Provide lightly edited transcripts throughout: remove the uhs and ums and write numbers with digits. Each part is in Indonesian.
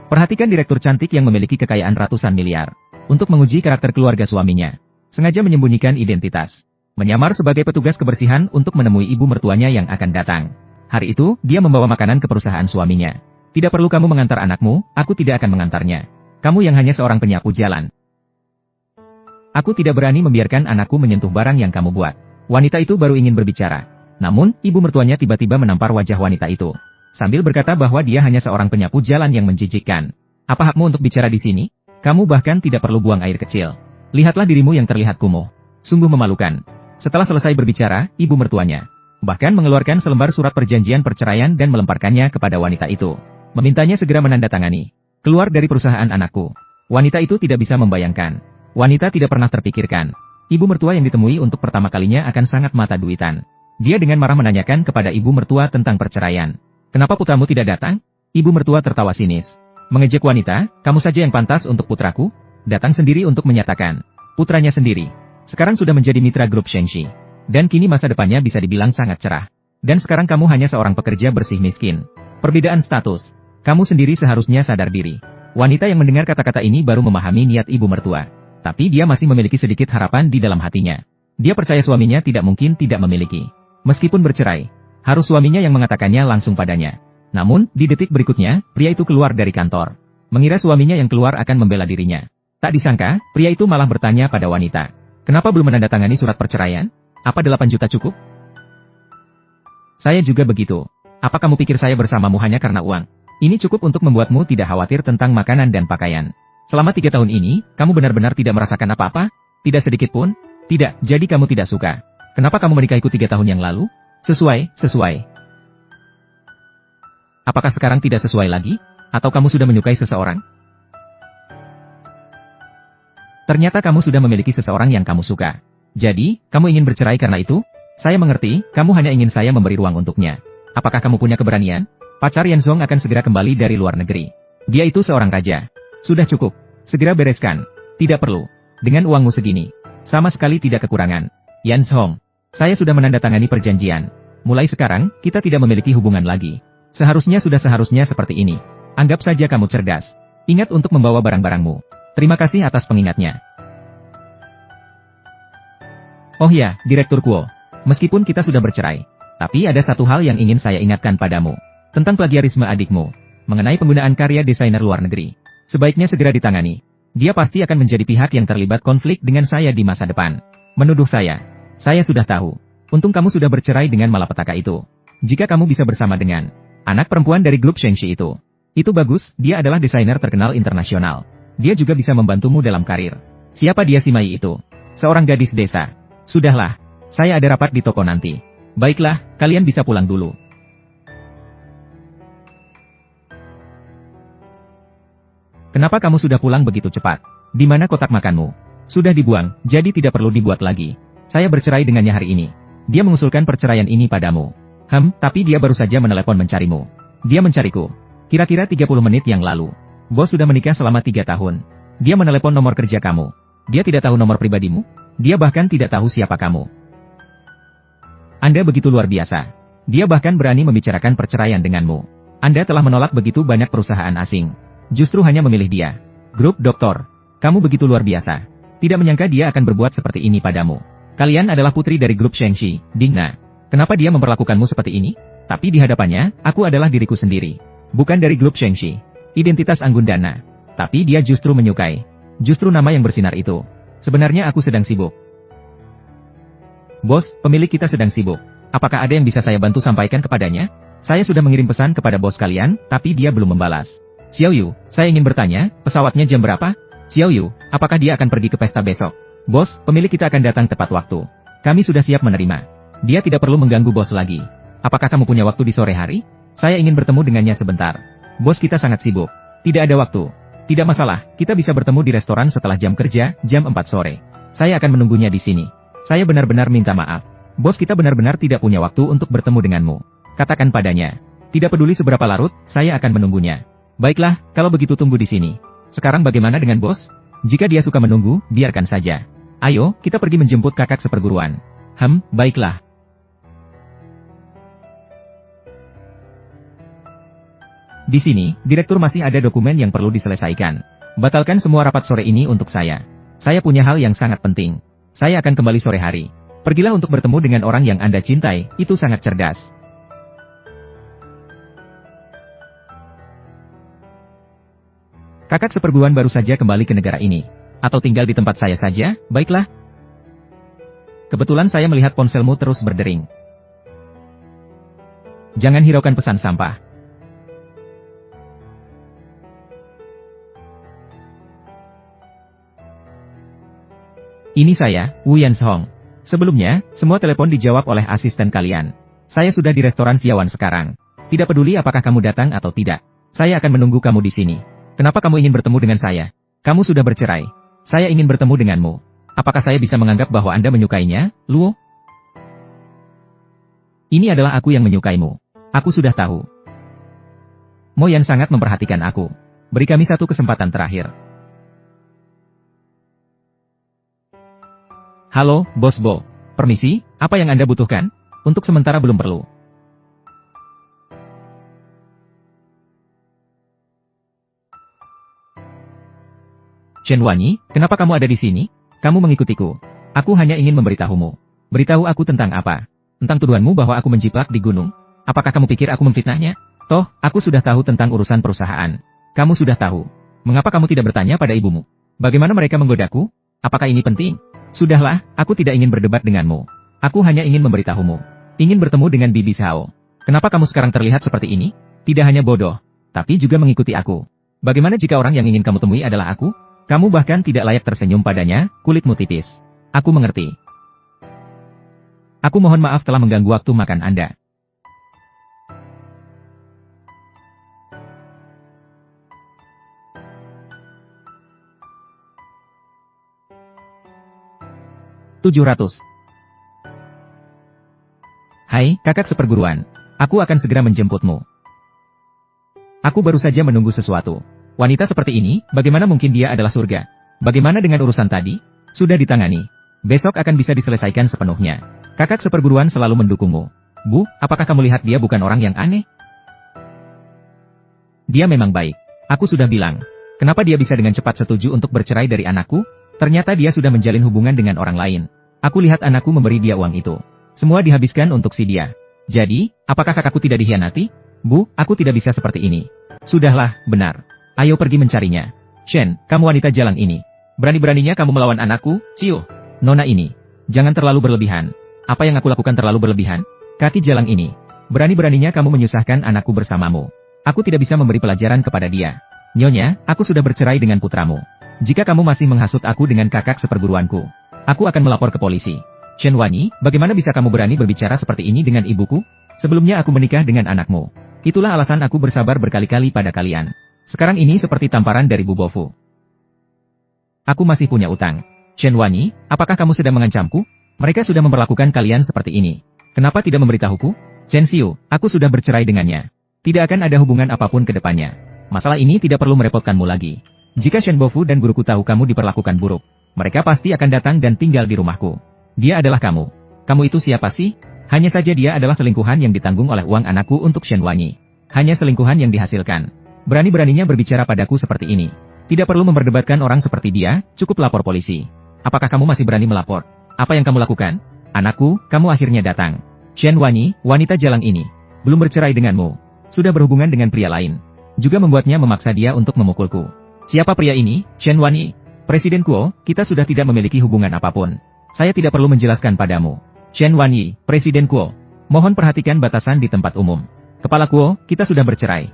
Perhatikan direktur cantik yang memiliki kekayaan ratusan miliar. Untuk menguji karakter keluarga suaminya. Sengaja menyembunyikan identitas. Menyamar sebagai petugas kebersihan untuk menemui ibu mertuanya yang akan datang. Hari itu, dia membawa makanan ke perusahaan suaminya. Tidak perlu kamu mengantar anakmu, aku tidak akan mengantarnya. Kamu yang hanya seorang penyapu jalan. Aku tidak berani membiarkan anakku menyentuh barang yang kamu buat. Wanita itu baru ingin berbicara. Namun, ibu mertuanya tiba-tiba menampar wajah wanita itu. Sambil berkata bahwa dia hanya seorang penyapu jalan yang menjijikkan. Apa hakmu untuk bicara di sini? Kamu bahkan tidak perlu buang air kecil. Lihatlah dirimu yang terlihat kumuh. Sungguh memalukan. Setelah selesai berbicara, ibu mertuanya bahkan mengeluarkan selembar surat perjanjian perceraian dan melemparkannya kepada wanita itu. Memintanya segera menandatangani. Keluar dari perusahaan anakku. Wanita itu tidak bisa membayangkan. Wanita tidak pernah terpikirkan. Ibu mertua yang ditemui untuk pertama kalinya akan sangat mata duitan. Dia dengan marah menanyakan kepada ibu mertua tentang perceraian. Kenapa putramu tidak datang? Ibu mertua tertawa sinis. Mengejek wanita, kamu saja yang pantas untuk putraku. Datang sendiri untuk menyatakan. Putranya sendiri. Sekarang sudah menjadi mitra grup Shengxi. Dan kini masa depannya bisa dibilang sangat cerah. Dan sekarang kamu hanya seorang pekerja bersih miskin. Perbedaan status. Kamu sendiri seharusnya sadar diri. Wanita yang mendengar kata-kata ini baru memahami niat ibu mertua. Tapi dia masih memiliki sedikit harapan di dalam hatinya. Dia percaya suaminya tidak mungkin tidak memiliki. Meskipun bercerai, harus suaminya yang mengatakannya langsung padanya. Namun, di detik berikutnya, pria itu keluar dari kantor. Mengira suaminya yang keluar akan membela dirinya. Tak disangka, pria itu malah bertanya pada wanita. Kenapa belum menandatangani surat perceraian? Apa 8 juta cukup? Saya juga begitu. Apa kamu pikir saya bersamamu hanya karena uang? Ini cukup untuk membuatmu tidak khawatir tentang makanan dan pakaian. Selama 3 tahun ini, kamu benar-benar tidak merasakan apa-apa? Tidak sedikit pun? Tidak, jadi kamu tidak suka. Kenapa kamu menikahiku 3 tahun yang lalu? Sesuai. Apakah sekarang tidak sesuai lagi? Atau kamu sudah menyukai seseorang? Ternyata kamu sudah memiliki seseorang yang kamu suka. Jadi, kamu ingin bercerai karena itu? Saya mengerti, kamu hanya ingin saya memberi ruang untuknya. Apakah kamu punya keberanian? Pacar Yanzong akan segera kembali dari luar negeri. Dia itu seorang raja. Sudah cukup. Segera bereskan. Tidak perlu. Dengan uangmu segini. Sama sekali tidak kekurangan. Yanzong, saya sudah menandatangani perjanjian. Mulai sekarang, kita tidak memiliki hubungan lagi. Seharusnya seperti ini. Anggap saja kamu cerdas. Ingat untuk membawa barang-barangmu. Terima kasih atas pengingatnya. Oh ya, Direktur Kuo. Meskipun kita sudah bercerai, tapi ada satu hal yang ingin saya ingatkan padamu. Tentang plagiarisme adikmu. Mengenai penggunaan karya desainer luar negeri. Sebaiknya segera ditangani. Dia pasti akan menjadi pihak yang terlibat konflik dengan saya di masa depan. Menuduh saya. Saya sudah tahu. Untung kamu sudah bercerai dengan malapetaka itu. Jika kamu bisa bersama dengan anak perempuan dari grup Shengxi itu. Itu bagus, dia adalah desainer terkenal internasional. Dia juga bisa membantumu dalam karir. Siapa dia si Mai itu? Seorang gadis desa. Sudahlah, saya ada rapat di toko nanti. Baiklah, kalian bisa pulang dulu. Kenapa kamu sudah pulang begitu cepat? Di mana kotak makanmu? Sudah dibuang, jadi tidak perlu dibuat lagi. Saya bercerai dengannya hari ini. Dia mengusulkan perceraian ini padamu. Tapi dia baru saja menelepon mencarimu. Dia mencariku. Kira-kira 30 menit yang lalu. Bos sudah menikah selama 3 tahun. Dia menelepon nomor kerja kamu. Dia tidak tahu nomor pribadimu? Dia bahkan tidak tahu siapa kamu. Anda begitu luar biasa. Dia bahkan berani membicarakan perceraian denganmu. Anda telah menolak begitu banyak perusahaan asing. Justru hanya memilih dia. Grup Doktor. Kamu begitu luar biasa. Tidak menyangka dia akan berbuat seperti ini padamu. Kalian adalah putri dari grup Shengxi, Dingna. Kenapa dia memperlakukanmu seperti ini? Tapi di hadapannya, aku adalah diriku sendiri. Bukan dari grup Shengxi. Identitas Anggundana. Tapi dia justru menyukai. Justru nama yang bersinar itu. Sebenarnya aku sedang sibuk. Bos, pemilik kita sedang sibuk. Apakah ada yang bisa saya bantu sampaikan kepadanya? Saya sudah mengirim pesan kepada bos kalian, tapi dia belum membalas. Xiao Yu, saya ingin bertanya, pesawatnya jam berapa? Xiao Yu, apakah dia akan pergi ke pesta besok? Bos, pemilik kita akan datang tepat waktu. Kami sudah siap menerima. Dia tidak perlu mengganggu bos lagi. Apakah kamu punya waktu di sore hari? Saya ingin bertemu dengannya sebentar. Bos kita sangat sibuk. Tidak ada waktu. Tidak masalah, kita bisa bertemu di restoran setelah jam kerja, jam 4 sore. Saya akan menunggunya di sini. Saya benar-benar minta maaf. Bos kita benar-benar tidak punya waktu untuk bertemu denganmu. Katakan padanya. Tidak peduli seberapa larut, saya akan menunggunya. Baiklah, kalau begitu tunggu di sini. Sekarang bagaimana dengan bos? Jika dia suka menunggu, biarkan saja. Ayo, kita pergi menjemput kakak seperguruan. Baiklah. Di sini, Direktur masih ada dokumen yang perlu diselesaikan. Batalkan semua rapat sore ini untuk saya. Saya punya hal yang sangat penting. Saya akan kembali sore hari. Pergilah untuk bertemu dengan orang yang Anda cintai, itu sangat cerdas. Kakak seperguruan baru saja kembali ke negara ini. Atau tinggal di tempat saya saja, baiklah. Kebetulan saya melihat ponselmu terus berdering. Jangan hiraukan pesan sampah. Ini saya, Wu Yanshong. Sebelumnya, semua telepon dijawab oleh asisten kalian. Saya sudah di restoran Siawan sekarang. Tidak peduli apakah kamu datang atau tidak. Saya akan menunggu kamu di sini. Kenapa kamu ingin bertemu dengan saya? Kamu sudah bercerai. Saya ingin bertemu denganmu. Apakah saya bisa menganggap bahwa Anda menyukainya, Luo? Ini adalah aku yang menyukaimu. Aku sudah tahu. Mo Yan sangat memperhatikan aku. Beri kami satu kesempatan terakhir. Halo, Bos Bo. Permisi, apa yang Anda butuhkan? Untuk sementara belum perlu. Shen Wanyi, kenapa kamu ada di sini? Kamu mengikutiku. Aku hanya ingin memberitahumu. Beritahu aku tentang apa? Tentang tuduhanmu bahwa aku menjiplak di gunung? Apakah kamu pikir aku memfitnahnya? Toh, aku sudah tahu tentang urusan perusahaan. Kamu sudah tahu. Mengapa kamu tidak bertanya pada ibumu? Bagaimana mereka menggodaku? Apakah ini penting? Sudahlah, aku tidak ingin berdebat denganmu. Aku hanya ingin memberitahumu. Ingin bertemu dengan Bibi Sao. Kenapa kamu sekarang terlihat seperti ini? Tidak hanya bodoh, tapi juga mengikuti aku. Bagaimana jika orang yang ingin kamu temui adalah aku? Kamu bahkan tidak layak tersenyum padanya, kulitmu tipis. Aku mengerti. Aku mohon maaf telah mengganggu waktu makan Anda. $700. Hai, kakak seperguruan. Aku akan segera menjemputmu. Aku baru saja menunggu sesuatu. Wanita seperti ini, bagaimana mungkin dia adalah surga? Bagaimana dengan urusan tadi? Sudah ditangani. Besok akan bisa diselesaikan sepenuhnya. Kakak seperguruan selalu mendukungmu. Bu, apakah kamu lihat dia bukan orang yang aneh? Dia memang baik. Aku sudah bilang. Kenapa dia bisa dengan cepat setuju untuk bercerai dari anakku? Ternyata dia sudah menjalin hubungan dengan orang lain. Aku lihat anakku memberi dia uang itu. Semua dihabiskan untuk si dia. Jadi, apakah kakakku tidak dikhianati? Bu, aku tidak bisa seperti ini. Sudahlah, benar. Ayo pergi mencarinya. Shen, kamu wanita jalang ini. Berani-beraninya kamu melawan anakku, Ciu. Nona ini. Jangan terlalu berlebihan. Apa yang aku lakukan terlalu berlebihan? Kaki jalang ini. Berani-beraninya kamu menyusahkan anakku bersamamu. Aku tidak bisa memberi pelajaran kepada dia. Nyonya, aku sudah bercerai dengan putramu. Jika kamu masih menghasut aku dengan kakak seperguruanku, aku akan melapor ke polisi. Shen Wanyi, bagaimana bisa kamu berani berbicara seperti ini dengan ibuku? Sebelumnya aku menikah dengan anakmu. Itulah alasan aku bersabar berkali-kali pada kalian. Sekarang ini seperti tamparan dari Bu Bofu. Aku masih punya utang. Shen Wanyi, apakah kamu sedang mengancamku? Mereka sudah memperlakukan kalian seperti ini. Kenapa tidak memberitahuku? Chen Xiu, aku sudah bercerai dengannya. Tidak akan ada hubungan apapun ke depannya. Masalah ini tidak perlu merepotkanmu lagi. Jika Shen Bofu dan guruku tahu kamu diperlakukan buruk, mereka pasti akan datang dan tinggal di rumahku. Dia adalah kamu. Kamu itu siapa sih? Hanya saja dia adalah selingkuhan yang ditanggung oleh uang anakku untuk Shen Wanyi. Hanya selingkuhan yang dihasilkan. Berani-beraninya berbicara padaku seperti ini. Tidak perlu memperdebatkan orang seperti dia, cukup lapor polisi. Apakah kamu masih berani melapor? Apa yang kamu lakukan? Anakku, kamu akhirnya datang. Shen Wanyi, wanita jalang ini, belum bercerai denganmu. Sudah berhubungan dengan pria lain. Juga membuatnya memaksa dia untuk memukulku. Siapa pria ini, Shen Wanyi? Presiden Kuo, kita sudah tidak memiliki hubungan apapun. Saya tidak perlu menjelaskan padamu. Shen Wanyi, Presiden Kuo. Mohon perhatikan batasan di tempat umum. Kepala Kuo, kita sudah bercerai.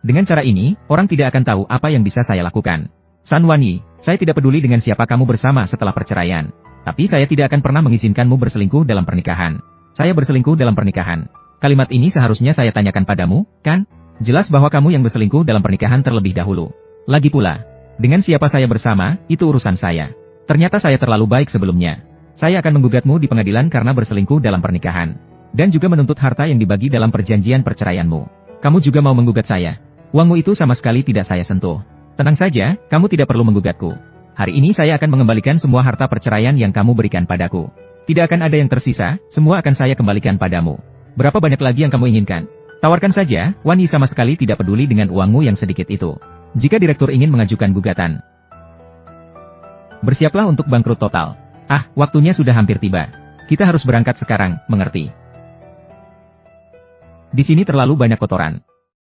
Dengan cara ini, orang tidak akan tahu apa yang bisa saya lakukan. San Wanyi, saya tidak peduli dengan siapa kamu bersama setelah perceraian. Tapi saya tidak akan pernah mengizinkanmu berselingkuh dalam pernikahan. Saya berselingkuh dalam pernikahan. Kalimat ini seharusnya saya tanyakan padamu, kan? Jelas bahwa kamu yang berselingkuh dalam pernikahan terlebih dahulu. Lagi pula, dengan siapa saya bersama, itu urusan saya. Ternyata saya terlalu baik sebelumnya. Saya akan menggugatmu di pengadilan karena berselingkuh dalam pernikahan. Dan juga menuntut harta yang dibagi dalam perjanjian perceraianmu. Kamu juga mau menggugat saya. Uangmu itu sama sekali tidak saya sentuh. Tenang saja, kamu tidak perlu menggugatku. Hari ini saya akan mengembalikan semua harta perceraian yang kamu berikan padaku. Tidak akan ada yang tersisa, semua akan saya kembalikan padamu. Berapa banyak lagi yang kamu inginkan? Tawarkan saja, Wani sama sekali tidak peduli dengan uangmu yang sedikit itu. Jika direktur ingin mengajukan gugatan, bersiaplah untuk bangkrut total. Ah, waktunya sudah hampir tiba. Kita harus berangkat sekarang, mengerti? Di sini terlalu banyak kotoran.